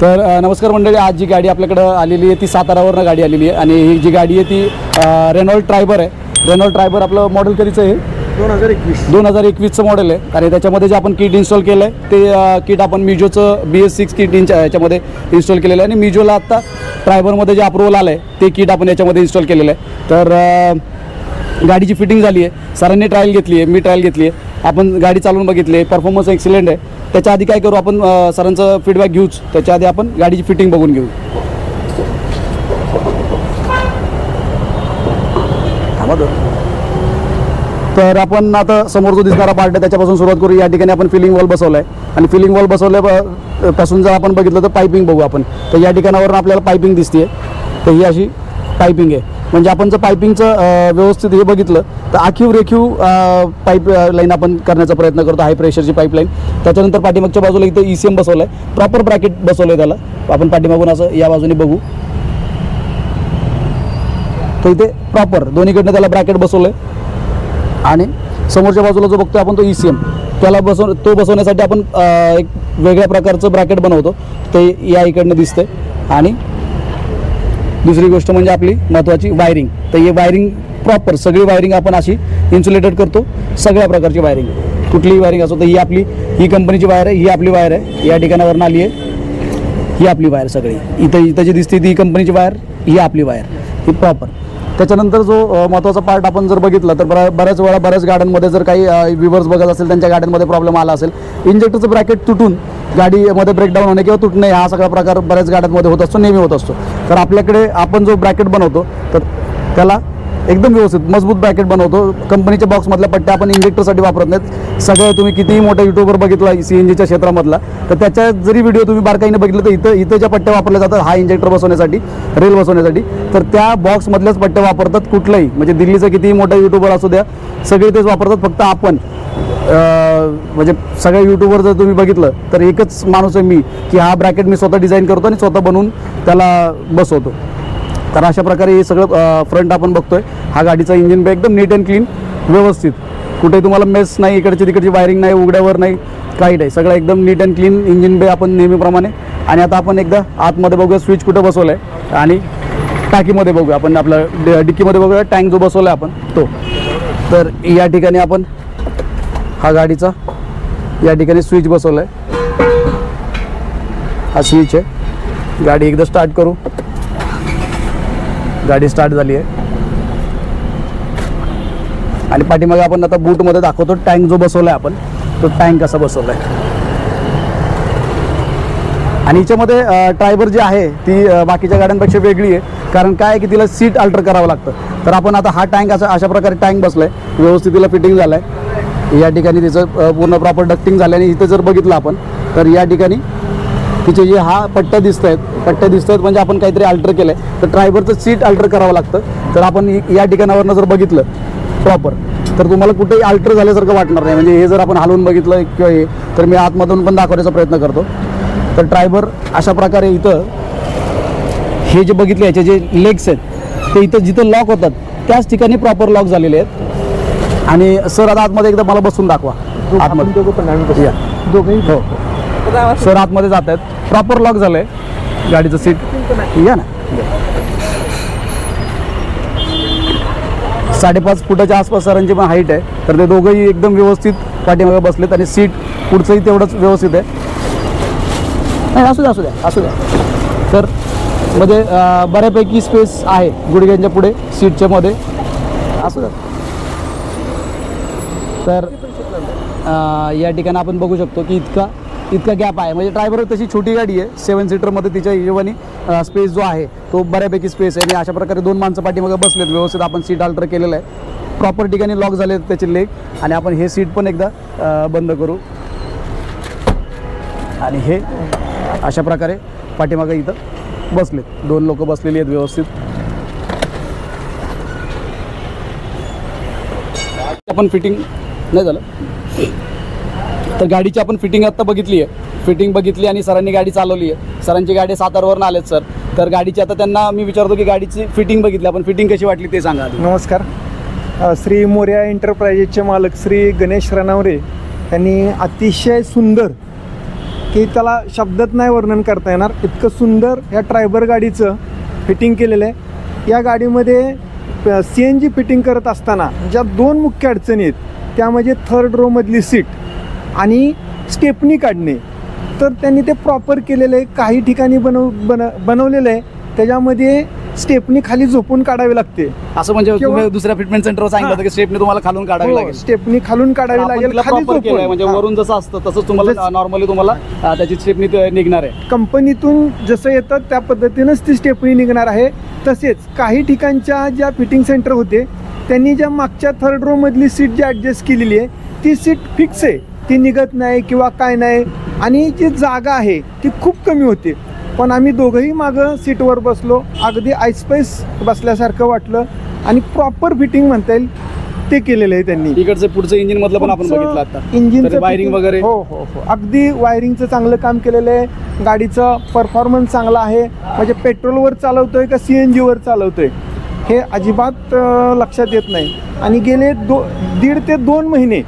तर नमस्कार मंडळी, आज जी गाडी आपल्याकडं आलेली आहे ती सातारावरनं गाडी आलेली आहे आणि ही जी गाडी आहे ती रेनॉल्ट ट्रायबर आहे. रेनॉल्ट ट्रायबर आपलं मॉडेल कधीचं आहे? 2021चं मॉडेल आहे. आणि त्याच्यामध्ये जे आपण किट इन्स्टॉल केलं आहे ते किट आपण मिजोचं BS6 किट याच्यामध्ये इन्स्टॉल केलेलं आहे. आणि मिजोला आत्ता ट्रायबरमध्ये जे अप्रूव्हल आलं आहे ते किट आपण याच्यामध्ये इन्स्टॉल केलेलं आहे. तर गाडीची फिटिंग झाली आहे, सरांनी ट्रायल घेतली आहे, मी ट्रायल घेतली आहे, आपण गाडी चालवून बघितली आहे, परफॉर्मन्स एक्सिलेंट आहे. त्याच्या आधी काय करू आपण, सरांचं फीडबॅक घेऊच, त्याच्या आधी आपण गाडीची फिटिंग बघून घेऊ. तर आपण आता समोर जो दिसणारा पार्ट आहे त्याच्यापासून सुरुवात करू. या ठिकाणी आपण फिलिंग वॉल बसवला आहे आणि फिलिंग वॉल बसवल्यापासून जर आपण बघितलं तर पायपिंग बघू आपण. तर या ठिकाणावरून आपल्याला पायपिंग दिसते. तर ही अशी पायपिंग आहे. म्हणजे आपण जर पायपिंगचं व्यवस्थित हे बघितलं तर आखीव रेखीव पाईप लाईन आपण करण्याचा प्रयत्न करतो, हाय प्रेशरची पाईपलाईन. त्याच्यानंतर पाठीमागच्या बाजूला इथं ECM बसवलं आहे, प्रॉपर ब्रॅकेट बसवलं आहे त्याला. आपण पाठीमागून असं या बाजूने बघू तर इथे प्रॉपर दोन्हीकडनं त्याला ब्रॅकेट बसवलं आहे. आणि समोरच्या बाजूला जो बघतो आपण तो ECM, त्याला बसवण्यासाठी आपण एक वेगळ्या प्रकारचं ब्रॅकेट बनवतो, ते या इकडनं दिसतंय. आणि दुसरी गोष्ट म्हणजे आपली महत्त्वाची वायरिंग. तर हे वायरिंग प्रॉपर सगळी वायरिंग आपण अशी इन्सुलेटेड करतो, सगळ्या प्रकारची वायरिंग, कुठलीही वायरिंग असो. तर ही कंपनीची वायर आहे, ही आपली वायर आहे, या ठिकाणावरून आली आहे, ही आपली वायर सगळी. इथं जी दिसते ती कंपनीची वायर, ही आपली वायर, ही प्रॉपर. त्याच्यानंतर जो महत्त्वाचा पार्ट आपण जर बघितला तर बऱ्याच वेळा बऱ्याच गाड्यांमध्ये जर काही व्ह्यूवर्स बघत असेल, त्यांच्या गाड्यांमध्ये प्रॉब्लेम आला असेल, इंजेक्टरचं ब्रॅकेट तुटून गाडीमध्ये ब्रेकडाऊन होणे किंवा तुटणे हा सगळा प्रकार बऱ्याच गाड्यांमध्ये होत असतो, नेहमी होत असतो. तर आपल्याकडे आपण जो ब्रॅकेट बनवतो तर त्याला एकदम व्यवस्थित मजबूत ब्रॅकेट बनवतो. कंपनीच्या बॉक्समधल्या पट्ट्या आपण इंजेक्टरसाठी वापरत नाहीत. सगळं तुम्ही कितीही मोठा यूट्यूबवर बघितला CNGच्या क्षेत्रामधला तर त्याच्या जरी व्हिडिओ तुम्ही बारकाईने बघितलं तर इथं ज्या पट्ट्या वापरल्या जातात हा इंजेक्टर बसवण्यासाठी, रेल बसवण्यासाठी, तर त्या बॉक्समधल्याच पट्ट्या वापरतात. कुठलाही म्हणजे दिल्लीचा कितीही मोठा यूट्यूबर असू द्या, सगळे तेच वापरतात. फक्त आपण म्हणजे सगळ्या यूट्यूबवर जर तुम्ही बघितलं तर एकच माणूस आहे मी की हा ब्रॅकेट मी स्वतः डिझाईन करतो आणि स्वतः बनवून त्याला बसवतो. तर अशा प्रकारे हे सगळं फ्रंट आपण बघतोय. हा गाडीचा इंजिन बे एकदम नीट अँड क्लीन, व्यवस्थित, कुठेही तुम्हाला मेस नाही, इकडची तिकडची वायरिंग नाही, उघड्यावर नाही, काही नाही, सगळं एकदम नीट अँड क्लीन इंजिन बे आपण नेहमीप्रमाणे. आणि आता आपण एकदा आतमध्ये बघूया स्विच कुठं बसवलं आहे आणि टाकीमध्ये बघूया आपण, आपल्या डिक्कीमध्ये बघूया टँक जो बसवला आहे आपण तो. तर या ठिकाणी आपण हा गाडीचा या ठिकाणी स्विच बसवला आहे, हा स्विच आहे. गाडी एकदा स्टार्ट करू. गाडी स्टार्ट झाली आहे आणि पाठीमागे आपण आता बूटमध्ये दाखवतो टँक जो बसवला आहे आपण, तो टँक कसा बसवला आहे. आणि हिच्यामध्ये ट्रायबर जी आहे ती बाकीच्या गाड्यांपेक्षा वेगळी आहे, कारण काय आहे की तिला सीट अल्टर करावं लागतं. तर आपण आता हा टँक अशा प्रकारे टँक बसला आहे, व्यवस्थित तिला फिटिंग झालं आहे. या ठिकाणी तिचं पूर्ण प्रॉपर डक्टिंग झालं आहे. आणि इथं जर बघितलं आपण तर या ठिकाणी तिचे जे हा पट्ट्या दिसत आहेत म्हणजे आपण काहीतरी अल्टर केलं आहे. तर ट्रायबरचं सीट अल्टर करावं लागतं. तर आपण या ठिकाणावरनं जर बघितलं प्रॉपर तर तुम्हाला कुठेही अल्टर झाल्यासारखं वाटणार नाही. म्हणजे हे जर आपण हलवून बघितलं किंवा हे, तर मी आतमधून पण दाखवण्याचा प्रयत्न करतो. तर ट्रायबर अशा प्रकारे इथं हे जे बघितले याचे जे लेग्स आहेत ते इथं जिथं लॉक होतात त्याच ठिकाणी प्रॉपर लॉक झालेले आहेत. आणि सर आता आतमध्ये एकदा मला बसून दाखवा. आतमध्ये दोघंही हो सर आतमध्ये जात आहेत, प्रॉपर लॉक झालं आहे गाडीचं सीट. या ना 5.5 फुटाच्या आसपास सरांची पण हाईट आहे. तर ते दोघंही एकदम व्यवस्थित पाठीमागे बसलेत आणि सीट पुढचंही तेवढंच व्यवस्थित आहे. नाही असू द्या. तर म्हणजे बऱ्यापैकी स्पेस आहे गुडघ्यांच्या पुढे सीटच्या मध्ये, असू द्या. तर या ठिकाणी आपण बघू शकतो की इतका गॅप आहे. म्हणजे ड्रायव्हर तशी छोटी गाडी आहे, 7 सीटरमध्ये तिच्या हिशोबाने स्पेस जो आहे तो बऱ्यापैकी स्पेस आहे. आणि अशा प्रकारे 2 माणसं पाठीमागे बसलेत, व्यवस्थित आपण सीट अल्टर केलेलं आहे, प्रॉपर ठिकाणी लॉक झाले त्याचे लेग. आणि आपण हे सीट पण एकदा बंद करू. आणि हे अशा प्रकारे पाठीमागे इथं बसलेत, 2 लोक बसलेली आहेत व्यवस्थित. आपण फिटिंग नाही झालं तर गाडीची आपण फिटिंग आत्ता बघितली आहे, फिटिंग बघितली आणि सरांनी गाडी चालवली आहे. सरांची गाडी सातारवरून आलेत सर. तर गाडीची आता त्यांना मी विचारतो की गाडीची फिटिंग बघितली आपण, फिटिंग कशी वाटली ते सांगा. नमस्कार. श्री मोरया एंटरप्राइजेसचे मालक श्री गणेश रणावरे यांनी अतिशय सुंदर की त्याला शब्दात नाही वर्णन करता येणार. इतकं सुंदर या ट्रायबर गाडीचं फिटिंग केलेलं आहे. या गाडीमध्ये CNG फिटिंग करत असताना ज्या 2 मुख्य अडचणी आहेत त्या म्हणजे थर्ड रोमधली सीट आणि स्टेपनी काढणे, तर त्यांनी ते प्रॉपर केलेलं आहे. काही ठिकाणी बनवलेलं आहे त्याच्यामध्ये स्टेपनी खाली झोपून काढावी लागते. असं म्हणजे किंवा- तुम्ही दुसऱ्या फिटमेंट सेंटरवर सांगितलं होतं की स्टेपने तुम्हाला खालून काढावी लागेल. स्टेपनी खालून काढावी आपण लागेल, तिला खाली proper केलंय, झोपून. म्हणजे हां. वरून जसं असतं तसंच तुम्हाला नॉर्मली तुम्हाला त्याची स्टेपनी निघणार आहे. कंपनीतून जसं येतं त्या पद्धतीनंच ती स्टेपनी निघणार आहे. तसेच काही ठिकाणच्या ज्या फिटिंग सेंटर होते त्यांनी ज्या मागच्या थर्ड रोमधली सीट जी ॲडजस्ट केलेली आहे ती सीट फिक्स आहे, ती निघत नाही किंवा काय नाही, आणि जी जागा आहे ती खूप कमी होते. पण आम्ही दोघंही मागं सीटवर बसलो, अगदी आयस्पाईस बसल्यासारखं वाटलं आणि प्रॉपर फिटिंग म्हणता येईल ते केलेलं आहे त्यांनी. इकडचं पुढचं इंजिन मधलं पण आपण बघितलं आता. इंजिनचं वायरिंग fitting- वगैरे हो हो हो, अगदी वायरिंगचं चांगलं काम केलेलं आहे. गाडीचं परफॉर्मन्स चांगला आहे. म्हणजे पेट्रोलवर चालवतोय का CNG वर चालवतोय हे अजिबात लक्षात येत नाही. आणि गेले 1.5 ते 2 महिने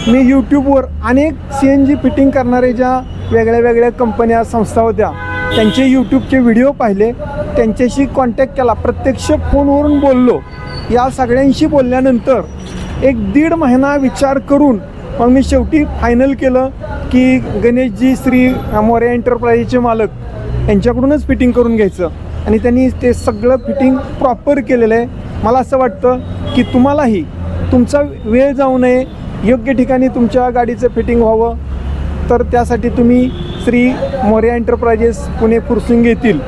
मी यूट्यूबवर अनेक CNG फिटिंग करणारे ज्या वेगळ्या वेगळ्या कंपन्या संस्था होत्या त्यांचे यूट्यूबचे व्हिडिओ पाहिले, त्यांच्याशी कॉन्टॅक्ट केला, प्रत्यक्ष फोनवरून बोललो. या सगळ्यांशी बोलल्यानंतर 1.5 महिना विचार करून मग मी शेवटी फायनल केलं की गणेशजी श्री मोरया एंटरप्राइजचे मालक यांच्याकडूनच फिटिंग करून घ्यायचं. आणि त्यांनी ते सगळं फिटिंग प्रॉपर केलेलं आहे. मला असं वाटतं की तुम्हालाही तुमचा वेळ जाऊ नये, योग्य ठिकाणी तुमच्या गाडीचं फिटिंग व्हावं, तर त्यासाठी तुम्ही श्री मोरया एंटरप्राइजेस पुणे फुरसुंगी येथील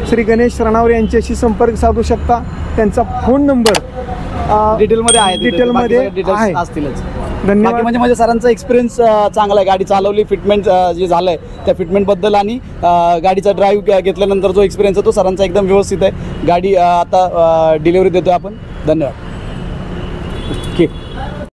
श्री गणेश रणावरे यांच्याशी संपर्क साधू शकता. त्यांचा फोन नंबर डिटेलमध्ये आहे, डिटेलमध्ये डिटेल्स आहे. असतीलच. धन्यवाद. म्हणजे सरांचा एक्सपिरियन्स चांगला आहे. गाडी चालवली, फिटमेंट जे झालंय त्या फिटमेंटबद्दल आणि गाडीचा ड्राईव्ह घेतल्यानंतर जो एक्सपिरियन्स आहे तो सरांचा एकदम व्यवस्थित आहे. गाडी आता डिलिव्हरी देतोय आपण. धन्यवाद. ठीक.